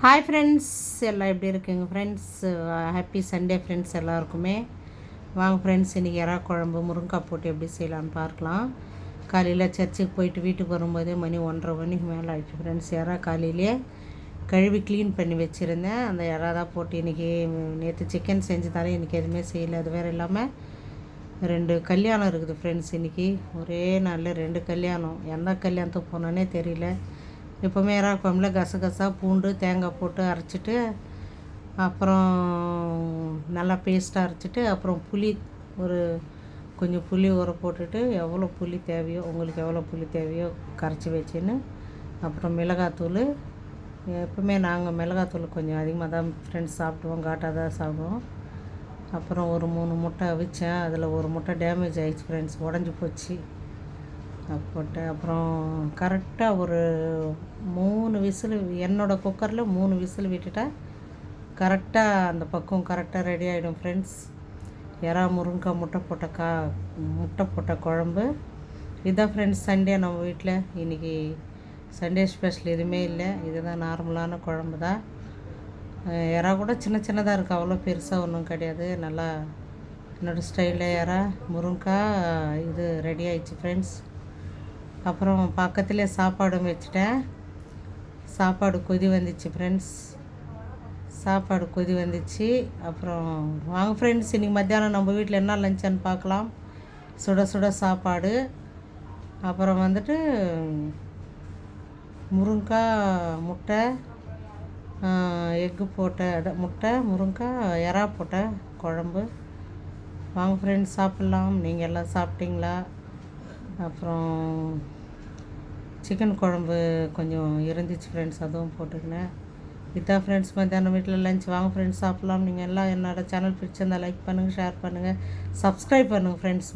Hi friends, எல்லாம் எப்படி இருக்குங்க ஃப்ரெண்ட்ஸ்? ஹாப்பி சண்டே ஃப்ரெண்ட்ஸ் எல்லாருக்குமே. வாங்க ஃப்ரெண்ட்ஸ், இன்றைக்கி எறா குழம்பு முருங்கைக்காய் போட்டு எப்படி செய்யலான்னு பார்க்கலாம். காலையில் சர்ச்சுக்கு போயிட்டு வீட்டுக்கு வரும்போதே மணி 1:30 மணிக்கு மேலே ஆகிடுச்சு ஃப்ரெண்ட்ஸ். எறா காலையிலே கழுவி க்ளீன் பண்ணி வச்சுருந்தேன். அந்த எறா தான் போட்டு இன்றைக்கி, நேற்று சிக்கன் செஞ்சதாலே இன்றைக்கி எதுவுமே செய்யலை. அது வேறு இல்லாமல் 2 கல்யாணம் இருக்குது ஃப்ரெண்ட்ஸ். இன்றைக்கி ஒரே நாளில் 2 கல்யாணம். எந்த கல்யாணத்துக்கு போனோன்னே தெரியல. எப்போவுமே எறா குழம்புல கசகசா பூண்டு தேங்காய் போட்டு அரைச்சிட்டு, அப்புறம் நல்லா பேஸ்ட்டாக அரைச்சிட்டு, அப்புறம் புளி கொஞ்சம் புளி ஊற போட்டுட்டு, எவ்வளோ புளி தேவையோ உங்களுக்கு எவ்வளோ புளி தேவையோ கரைச்சி வச்சுன்னு, அப்புறம் மிளகாத்தூள். எப்பவுமே நாங்கள் மிளகாத்தூள் கொஞ்சம் அதிகமாக தான் ஃப்ரெண்ட்ஸ் சாப்பிடுவோம், காட்டாக தான் சாப்பிடுவோம். அப்புறம் ஒரு 3 முட்டை அவிச்சேன். அதில் ஒரு முட்டை டேமேஜ் ஆகிடுச்சு ஃப்ரெண்ட்ஸ், உடஞ்சி போச்சு. போட்டு அப்புறம் கரெக்டாக ஒரு 3 விசில், என்னோடய குக்கரில் 3 விசில் விட்டுட்டா கரெக்டாக அந்த பக்கம் கரெக்டாக ரெடி ஆகிடும் ஃப்ரெண்ட்ஸ். எறா முருங்கைக்காய் முட்டை போட்ட குழம்பு இதுதான் ஃப்ரெண்ட்ஸ். சண்டே நம்ம வீட்டில் இன்றைக்கி சண்டே ஸ்பெஷல் எதுவுமே இல்லை. இதுதான் நார்மலான குழம்பு தான். எறா கூட சின்ன சின்னதாக இருக்குது, அவ்வளோ பெருசாக ஒன்றும் கிடையாது. நல்லா என்னோடய ஸ்டைலில் எறா முருங்கைக்காய் இது ரெடி ஆகிடுச்சு ஃப்ரெண்ட்ஸ். அப்புறம் பக்கத்துலேயே சாப்பாடும் வச்சுட்டேன். சாப்பாடு கொதி வந்துச்சு ஃப்ரெண்ட்ஸ். அப்புறம் வாங்க ஃப்ரெண்ட்ஸ், இன்றைக்கி மத்தியானம் நம்ம வீட்டில் என்ன லஞ்சுன்னு பார்க்கலாம். சுட சுட சாப்பாடு, அப்புறம் வந்துட்டு முருங்கைக்காய் முட்டை, எக்கு போட்ட முட்டை, முருங்கைக்காய் எறா போட்ட குழம்பு. வாங்க ஃப்ரெண்ட்ஸ் சாப்பிட்லாம். நீங்கள் எல்லாம் சாப்பிட்டீங்களா? அப்புறம் சிக்கன் குழம்பு கொஞ்சம் இருந்துச்சு ஃப்ரெண்ட்ஸ், அதுவும் போட்டுக்கினேன். இதான் ஃப்ரெண்ட்ஸ் மத்தியானம் வீட்டில் லஞ்ச். வாங்க ஃப்ரெண்ட்ஸ் சாப்பிட்லாம். நீங்கள் எல்லாம் என்னோடய சேனல் பிடிச்சிருந்தால் லைக் பண்ணுங்கள், ஷேர் பண்ணுங்கள், சப்ஸ்கிரைப் பண்ணுங்கள் ஃப்ரெண்ட்ஸ்.